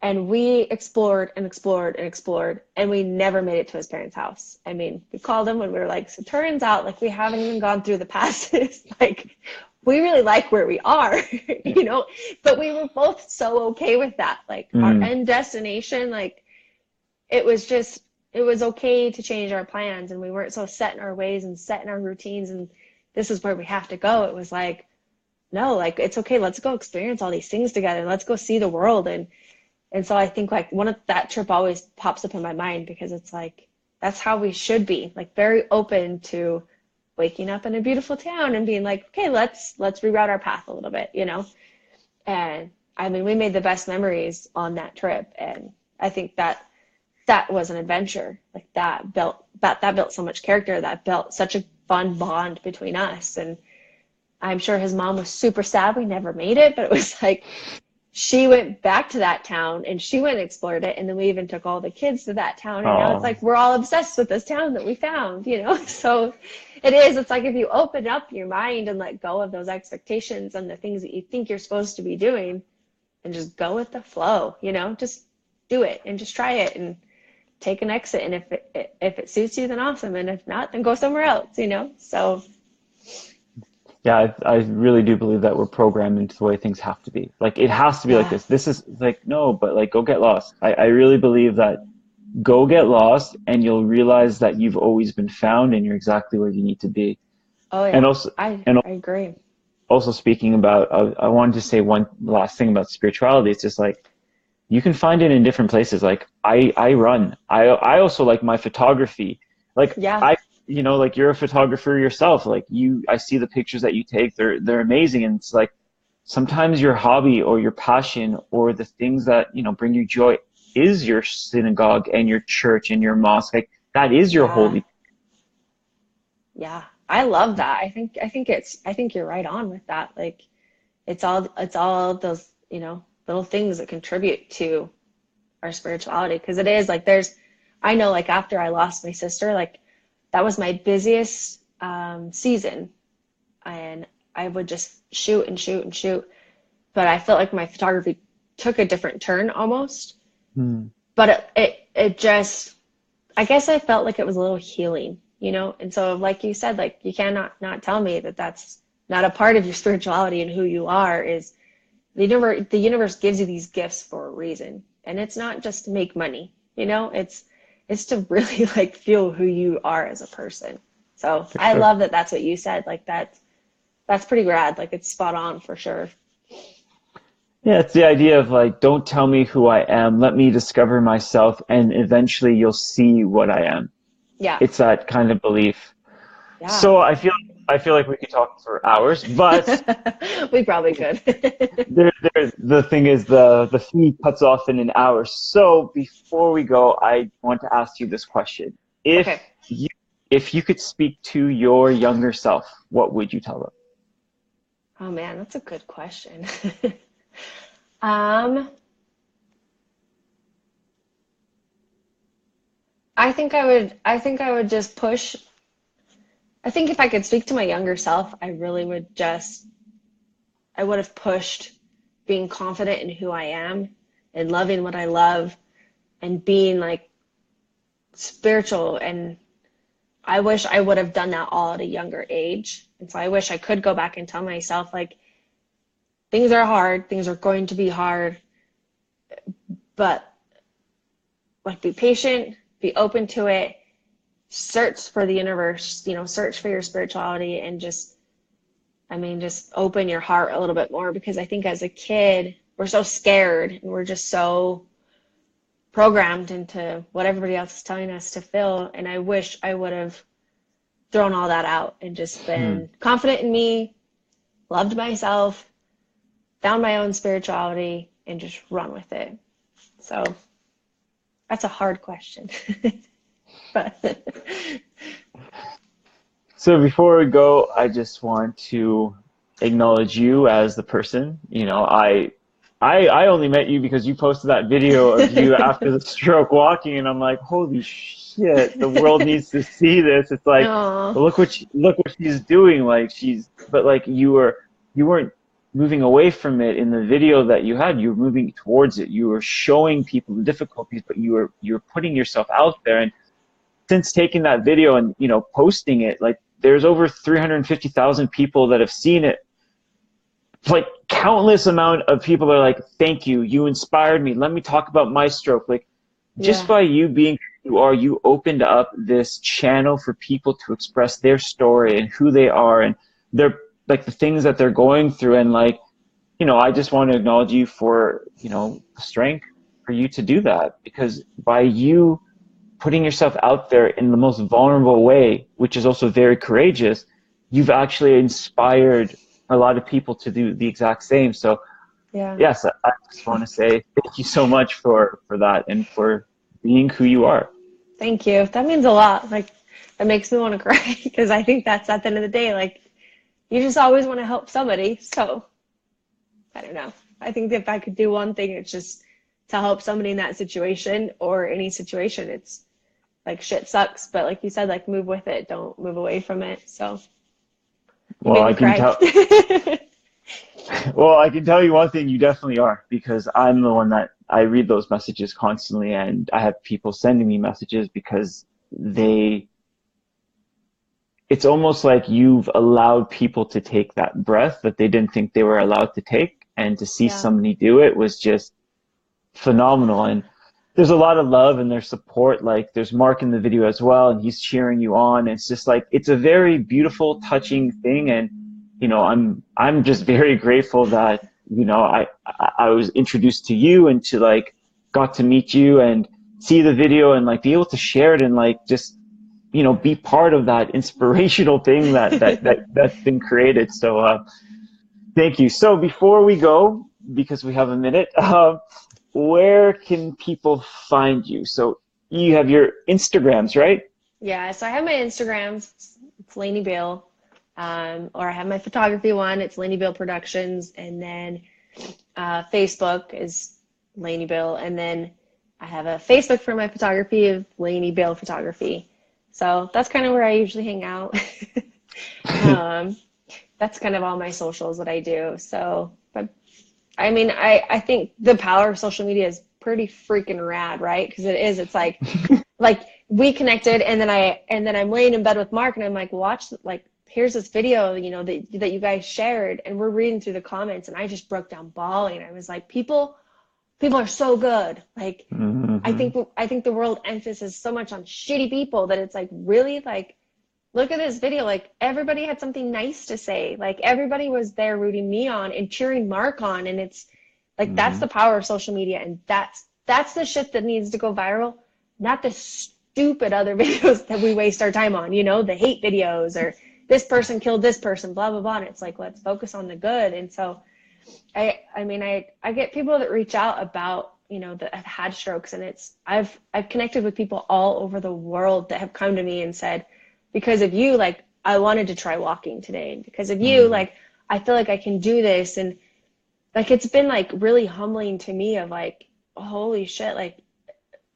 And we explored and explored and explored, and we never made it to his parents' house. I mean, we called him and we were like, so turns out like we haven't even gone through the passes. Like we really like where we are, but we were both so okay with that. Like our Hmm. end destination, like it was okay to change our plans and we weren't so set in our ways and set in our routines and this is where we have to go. It was like, no, like it's okay. Let's go experience all these things together. Let's go see the world. And so I think like one of that trip always pops up in my mind because it's like that's how we should be, like very open to waking up in a beautiful town and being like, okay, let's reroute our path a little bit. And I mean, we made the best memories on that trip, and I think that was an adventure. Like that built so much character, that built such a fun bond between us. And I'm sure his mom was super sad we never made it, but it was like she went back to that town and she went and explored it. And then we even took all the kids to that town. And now it's Oh, like we're all obsessed with this town that we found. So it's like if you open up your mind and let go of those expectations and the things that you think you're supposed to be doing and just go with the flow, just do it and just try it and take an exit. And if it suits you, then awesome. And if not, then go somewhere else. So yeah, I really do believe that we're programmed into the way things have to be. Like it has to be like yeah. this. This is like, no, but like go get lost. I really believe that go get lost and you'll realize that you've always been found and you're exactly where you need to be. Oh And yeah. also, I and I agree. also speaking about, I wanted to say one last thing about spirituality. It's just like, you can find it in different places. Like I run. I also like my photography. Like Yeah. I you know, like you're a photographer yourself. Like I see the pictures that you take. They're amazing. And it's like sometimes your hobby or your passion or the things that, you know, bring you joy is your synagogue and your church and your mosque. Like that is your Yeah. holy. Yeah. I love that. I think you're right on with that. Like it's all those, you know, little things that contribute to our spirituality. Because it is like I know like after I lost my sister, like that was my busiest season, and I would just shoot and shoot and shoot. But I felt like my photography took a different turn almost. Hmm. But it just, I guess I felt like it was a little healing, you know? And so, like you said, like you cannot not tell me that that's not a part of your spirituality and who you are. Is the universe gives you these gifts for a reason. And it's not just to make money, you know? It's to really like feel who you are as a person. So For I sure. love that that's what you said. Like that's pretty rad. Like it's spot on for sure. Yeah, it's the idea of like, don't tell me who I am. Let me discover myself, and eventually you'll see what I am. Yeah. It's that kind of belief. Yeah. So I feel like we could talk for hours, but We probably could. the thing is the feed cuts off in an hour. So before we go, I want to ask you this question. If Okay. you if you could speak to your younger self, what would you tell them? Oh man, that's a good question. Um, I think I would just push. I think if I could speak to my younger self, I would have pushed being confident in who I am and loving what I love and being like spiritual. And I wish I would have done that all at a younger age. And so I wish I could go back and tell myself like things are hard, things are going to be hard, but like be patient, be open to it, search for the universe, you know, search for your spirituality, and just, I mean, just open your heart a little bit more, because I think as a kid we're so scared and we're just so programmed into what everybody else is telling us to feel. And I wish I would have thrown all that out and just Hmm. been confident in me, loved myself, found my own spirituality, and just run with it. So that's a hard question. But So before we go, I just want to acknowledge you as the person. You know, I only met you because you posted that video of you after the stroke walking, and I'm like, holy shit, the world needs to see this. It's like, oh, look what she's doing. Like but like you weren't moving away from it in the video that you had. You were moving towards it. You were showing people the difficulties, but you were putting yourself out there. And since taking that video and, you know, posting it, like there's over 350,000 people that have seen it. Like countless amount of people are like, thank you, you inspired me, let me talk about my stroke. Like just yeah, by you being who you are, you opened up this channel for people to express their story and who they are and their, like the things that they're going through. And like, you know, I just want to acknowledge you for, you know, the strength for you to do that, because by you putting yourself out there in the most vulnerable way, which is also very courageous, you've actually inspired a lot of people to do the exact same. So yeah. yes, I just want to say thank you so much for that and for being who you are. Thank you. That means a lot. Like that makes me want to cry because I think that's at the end of the day, like you just always want to help somebody. So I don't know. I think if I could do one thing, it's just to help somebody in that situation or any situation. It's like shit sucks, but like you said, like move with it. Don't move away from it. So you Well, made I me can cry. tell. Well, I can tell you one thing, you definitely are, because I'm the one that I read those messages constantly, and I have people sending me messages because they, it's almost like you've allowed people to take that breath that they didn't think they were allowed to take, and to see Yeah. somebody do it was just phenomenal. And there's a lot of love and there's support. Like there's Mark in the video as well, and he's cheering you on. It's just like it's a very beautiful, touching thing. And you know, I'm just very grateful that you know I was introduced to you and to like got to meet you and see the video and like be able to share it and like just be part of that inspirational thing that's been created. So thank you. So before we go, because we have a minute, where can people find you? So you have your Instagrams, right? Yeah, so I have my Instagrams, it's Lainee Biehl, or I have my photography one, it's Lainee Biehl Productions, and then Facebook is Lainee Biehl, and then I have a Facebook for my photography of Lainee Biehl Photography. So that's kind of where I usually hang out. um, that's kind of all my socials that I do. So, but I mean, I think the power of social media is pretty freaking rad, right? Because it's like we connected, and then I'm laying in bed with Mark, and I'm like, watch, like, here's this video, that you guys shared, and we're reading through the comments, and I just broke down bawling. I was like, people are so good. Like, Mm-hmm. I think the world emphasizes so much on shitty people that it's like, really, like, look at this video. Like, everybody had something nice to say. Like, everybody was there rooting me on and cheering Mark on, and it's like, that's Mm-hmm. the power of social media, and that's the shit that needs to go viral, not the stupid other videos that we waste our time on, the hate videos, or this person killed this person, blah blah blah. And it's like, let's focus on the good. And so I mean, I get people that reach out about, that have had strokes, and I've connected with people all over the world that have come to me and said, because of you, like, I wanted to try walking today, and because of you, Mm-hmm. like, I feel like I can do this. And like, it's been like really humbling to me of like, holy shit, like,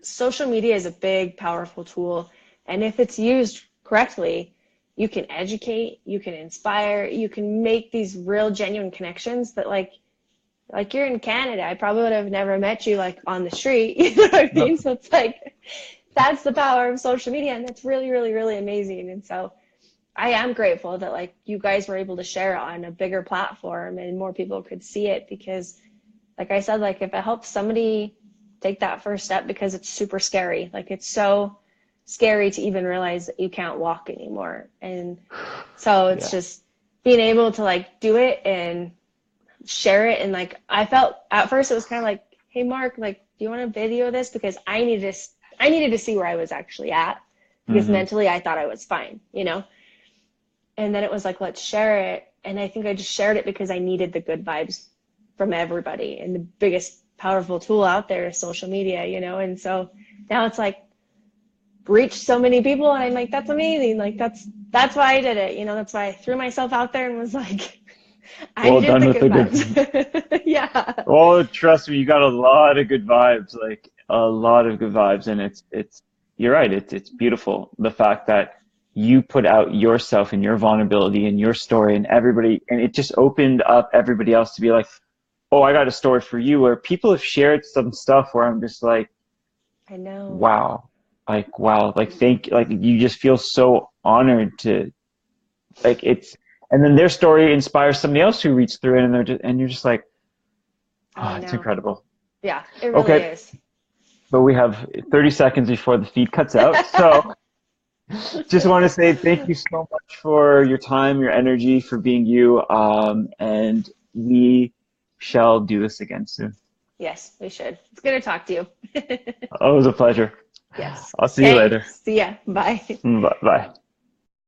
social media is a big, powerful tool. And if it's used correctly, you can educate, you can inspire, you can make these real genuine connections that, like, you're in Canada. I probably would have never met you like on the street. You know what I No. mean? So it's like, that's the power of social media. And that's really, really, really amazing. And so I am grateful that, like, you guys were able to share it on a bigger platform and more people could see it, because like I said, like, if it helps somebody take that first step, because it's super scary. Like, it's so scary to even realize that you can't walk anymore. And so it's Yeah. just being able to like do it and share it. And like, I felt at first it was kind of like, hey Mark, like, do you want to video this? Because I needed to see where I was actually at, because Mm-hmm. mentally I thought I was fine. And then it was like, let's share it. And I think I just shared it because I needed the good vibes from everybody. And the biggest powerful tool out there is social media. And so now it's like reached so many people, and I'm like, that's amazing. Like, that's why I did it. That's why I threw myself out there and was like, I Well needed done the with good the good. vibes. Yeah. Oh, trust me, you got a lot of good vibes, like a lot of good vibes, and you're right. It's beautiful the fact that you put out yourself and your vulnerability and your story, and everybody, and it just opened up everybody else to be like, oh, I got a story for you. Where people have shared some stuff where I'm just like, I know. wow, like like you just feel so honored to like it's, and then their story inspires somebody else who reads through it, and you're just like, oh, I it's know. incredible. Yeah, it really Okay, is. but we have 30 seconds before the feed cuts out. So just want to say thank you so much for your time, your energy, for being you. And we shall do this again soon. Yes, we should. It's good to talk to you. Oh, it was a pleasure. Yes. I'll see you Okay. later. See ya. Bye. Bye. Bye.